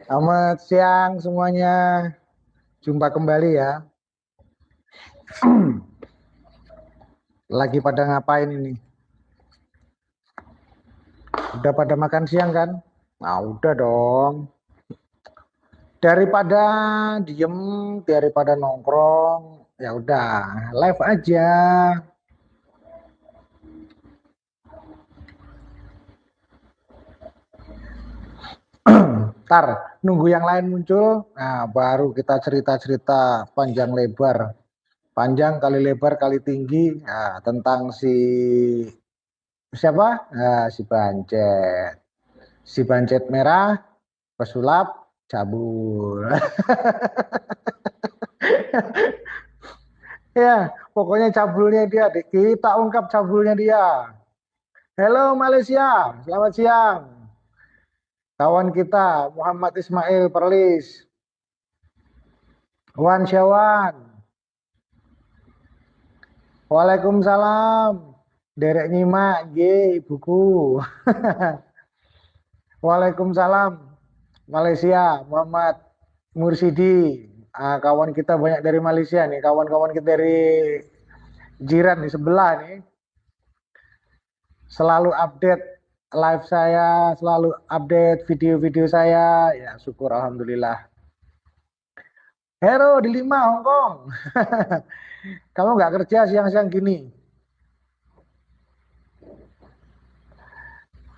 Selamat siang semuanya. Jumpa kembali ya. Lagi pada ngapain ini? Udah pada makan siang kan? Nah, udah dong. Daripada diem, daripada nongkrong, ya udah, live aja. Ntar nunggu yang lain muncul, nah baru kita cerita-cerita panjang lebar. Panjang kali lebar kali tinggi, nah, tentang siapa? Nah, si Bancet. Si Bancet merah, pesulap, cabul. Ya, pokoknya cabulnya dia. Kita ungkap cabulnya dia. Halo Malaysia, selamat siang. Kawan kita Muhammad Ismail Perlis. Wan Syawan. Waalaikumsalam. Derek nyimak, G, buku. Waalaikumsalam. Malaysia, Muhammad Mursidi. Kawan kita banyak dari Malaysia nih, kawan-kawan kita dari jiran di sebelah nih. Selalu update live saya, selalu update video-video saya. Ya, syukur alhamdulillah. Hero di 5 Hongkong. Kamu nggak kerja siang-siang gini?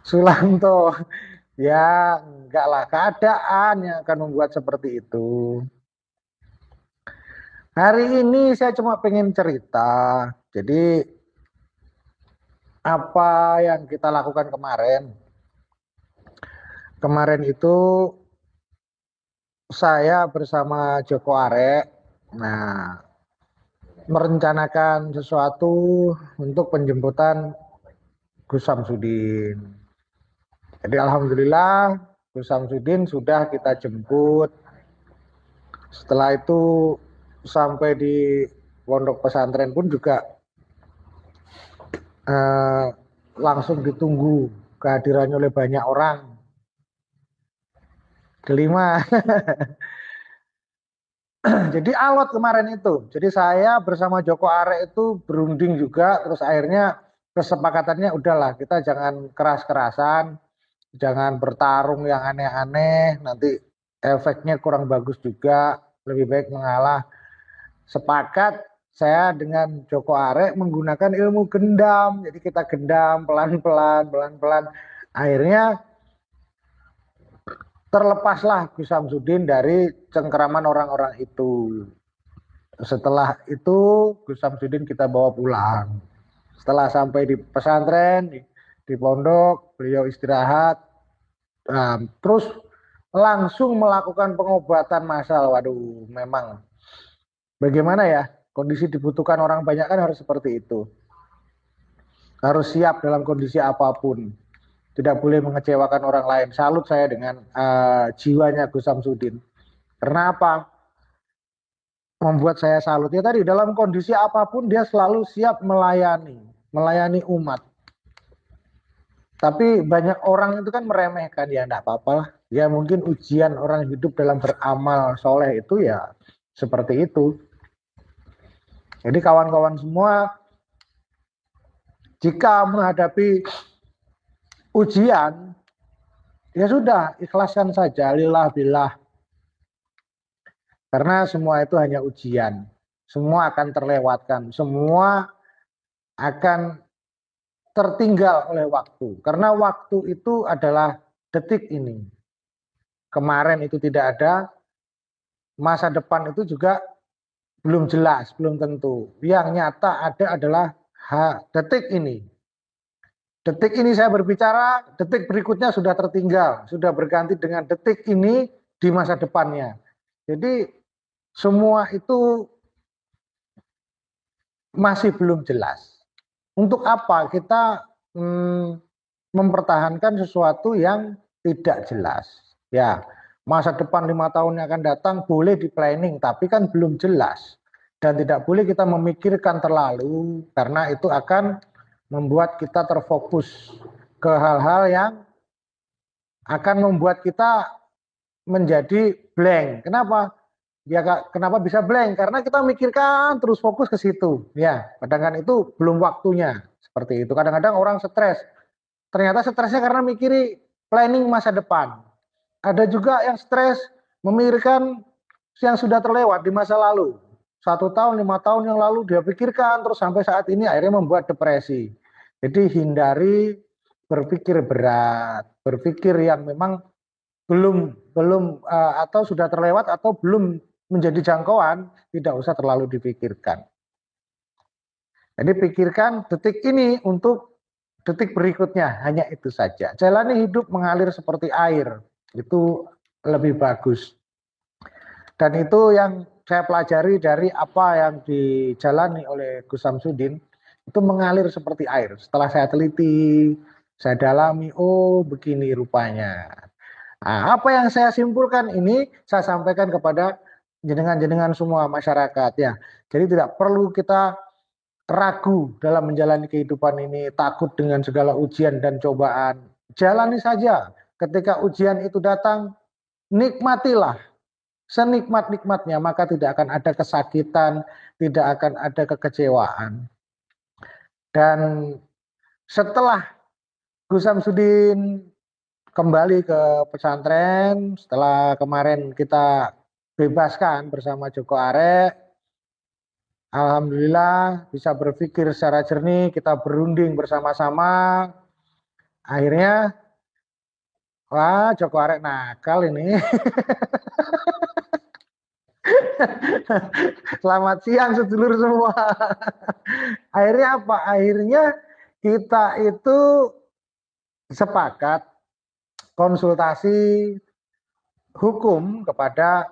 Sulanto. Ya, enggak lah. Keadaan yang akan membuat seperti itu. Hari ini saya cuma pengen cerita. Jadi, apa yang kita lakukan kemarin? Kemarin itu saya bersama Joko Arek, nah, merencanakan sesuatu untuk penjemputan Gus Samsudin. Jadi alhamdulillah Gus Samsudin sudah kita jemput. Setelah itu sampai di pondok pesantren pun juga langsung ditunggu kehadirannya oleh banyak orang. Kelima. Jadi alot kemarin itu. Jadi saya bersama Joko Arek itu berunding juga. Terus akhirnya kesepakatannya udahlah kita jangan keras-kerasan. Jangan bertarung yang aneh-aneh. Nanti efeknya kurang bagus juga. Lebih baik mengalah. Sepakat saya dengan Joko Arek menggunakan ilmu gendam. Jadi kita gendam pelan-pelan, pelan-pelan. Akhirnya terlepaslah Gus Samsudin dari cengkeraman orang-orang itu. Setelah itu Gus Samsudin kita bawa pulang. Setelah sampai di pesantren, di pondok, beliau istirahat. Terus langsung melakukan pengobatan massal. Waduh, memang bagaimana ya? Kondisi dibutuhkan orang banyak kan harus seperti itu. Harus siap dalam kondisi apapun. Tidak boleh mengecewakan orang lain. Salut saya dengan jiwanya Gus Samsudin. Karena apa? Membuat saya salut. Ya tadi dalam kondisi apapun dia selalu siap melayani umat. Tapi banyak orang itu kan meremehkan, ya enggak apa-apa lah. Ya mungkin ujian orang hidup dalam beramal soleh itu ya seperti itu. Jadi kawan-kawan semua, jika menghadapi ujian, ya sudah, ikhlaskan saja, lillah billah. Karena semua itu hanya ujian. Semua akan terlewatkan. Semua akan tertinggal oleh waktu. Karena waktu itu adalah detik ini. Kemarin itu tidak ada. Masa depan itu juga belum jelas, belum tentu. Yang nyata ada adalah detik ini. Detik ini saya berbicara, detik berikutnya sudah tertinggal, sudah berganti dengan detik ini di masa depannya. Jadi semua itu masih belum jelas. Untuk apa kita mempertahankan sesuatu yang tidak jelas? Ya, masa depan 5 tahun yang akan datang boleh di planning, tapi kan belum jelas. Dan tidak boleh kita memikirkan terlalu, karena itu akan membuat kita terfokus ke hal-hal yang akan membuat kita menjadi blank. Kenapa? Ya kenapa bisa blank? Karena kita mikirkan terus fokus ke situ. Ya, kadang-kadang itu belum waktunya seperti itu. Kadang-kadang orang stres. Ternyata stresnya karena mikiri planning masa depan. Ada juga yang stres memikirkan yang sudah terlewat di masa lalu. 1 tahun, 5 tahun yang lalu dia pikirkan terus sampai saat ini akhirnya membuat depresi. Jadi hindari berpikir berat, berpikir yang memang belum belum atau sudah terlewat atau belum menjadi jangkauan, tidak usah terlalu dipikirkan. Jadi pikirkan detik ini untuk detik berikutnya, hanya itu saja. Jalani hidup mengalir seperti air, itu lebih bagus. Dan itu yang saya pelajari dari apa yang dijalani oleh Gus Samsudin, itu mengalir seperti air. Setelah saya teliti, saya dalami, oh begini rupanya. Nah, apa yang saya simpulkan ini saya sampaikan kepada jenengan-jenengan semua masyarakat ya. Jadi tidak perlu kita ragu dalam menjalani kehidupan ini, takut dengan segala ujian dan cobaan. Jalani saja. Ketika ujian itu datang, nikmatilah senikmat-nikmatnya, maka tidak akan ada kesakitan, tidak akan ada kekecewaan. Dan setelah Gus Samsudin kembali ke pesantren, setelah kemarin kita bebaskan bersama Joko Arek, alhamdulillah bisa berpikir secara jernih, kita berunding bersama-sama. Akhirnya, wah Joko Arek nakal ini. Selamat siang sedulur semua. Akhirnya apa? Akhirnya kita itu sepakat konsultasi hukum kepada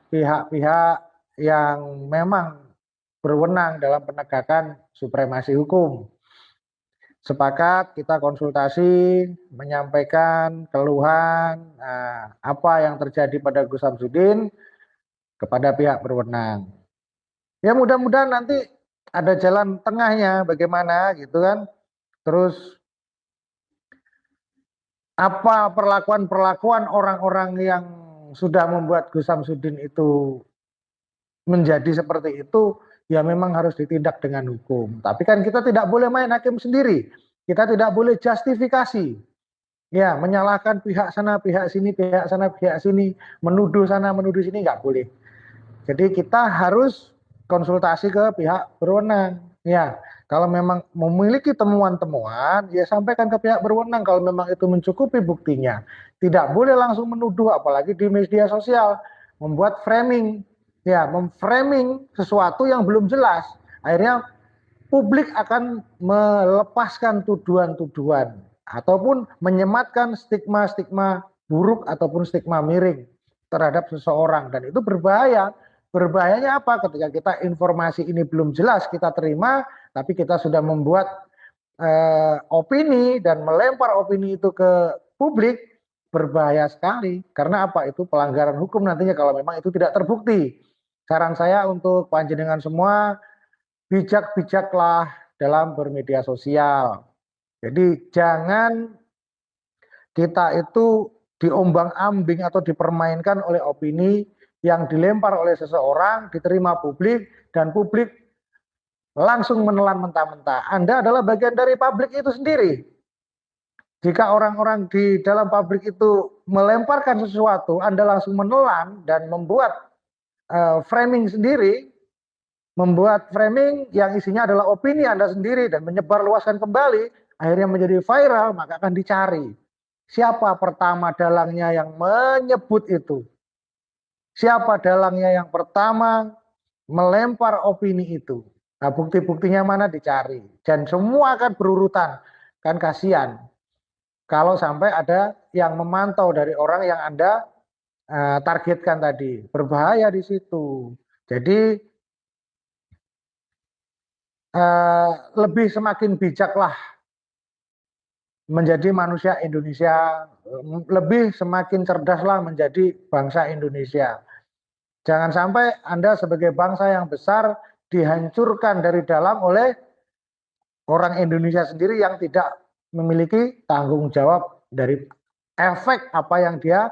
pihak-pihak yang memang berwenang dalam penegakan supremasi hukum. Sepakat kita konsultasi, menyampaikan keluhan apa yang terjadi pada Gus Samsudin kepada pihak berwenang. Ya mudah-mudahan nanti ada jalan tengahnya bagaimana gitu kan. Terus apa perlakuan-perlakuan orang-orang yang sudah membuat Gus Samsudin itu menjadi seperti itu, ya memang harus ditindak dengan hukum. Tapi kan kita tidak boleh main hakim sendiri. Kita tidak boleh justifikasi. Ya, menyalahkan pihak sana, pihak sini, pihak sana, pihak sini, menuduh sana, menuduh sini, nggak boleh. Jadi kita harus konsultasi ke pihak berwenang. Ya, kalau memang memiliki temuan-temuan, ya sampaikan ke pihak berwenang kalau memang itu mencukupi buktinya. Tidak boleh langsung menuduh, apalagi di media sosial, membuat framing, ya, memframing sesuatu yang belum jelas. Akhirnya publik akan melepaskan tuduhan-tuduhan ataupun menyematkan stigma-stigma buruk ataupun stigma miring terhadap seseorang, dan itu berbahaya. Berbahayanya apa? Ketika kita informasi ini belum jelas kita terima, tapi kita sudah membuat opini dan melempar opini itu ke publik, berbahaya sekali. Karena apa? Itu pelanggaran hukum nantinya kalau memang itu tidak terbukti. Saran saya untuk panjenengan semua, bijak-bijaklah dalam bermedia sosial. Jadi jangan kita itu diombang-ambing atau dipermainkan oleh opini yang dilempar oleh seseorang, diterima publik, dan publik langsung menelan mentah-mentah. Anda adalah bagian dari publik itu sendiri. Jika orang-orang di dalam publik itu melemparkan sesuatu, Anda langsung menelan dan membuat framing sendiri, membuat framing yang isinya adalah opini Anda sendiri dan menyebarluaskan kembali, akhirnya menjadi viral, maka akan dicari. Siapa pertama dalangnya yang menyebut itu? Siapa dalangnya yang pertama melempar opini itu? Nah, bukti-buktinya mana dicari. Dan semua akan berurutan. Kan kasihan. Kalau sampai ada yang memantau dari orang yang Anda targetkan tadi. Berbahaya di situ. Jadi lebih semakin bijaklah menjadi manusia Indonesia, lebih semakin cerdaslah menjadi bangsa Indonesia. Jangan sampai Anda sebagai bangsa yang besar dihancurkan dari dalam oleh orang Indonesia sendiri yang tidak memiliki tanggung jawab dari efek apa yang dia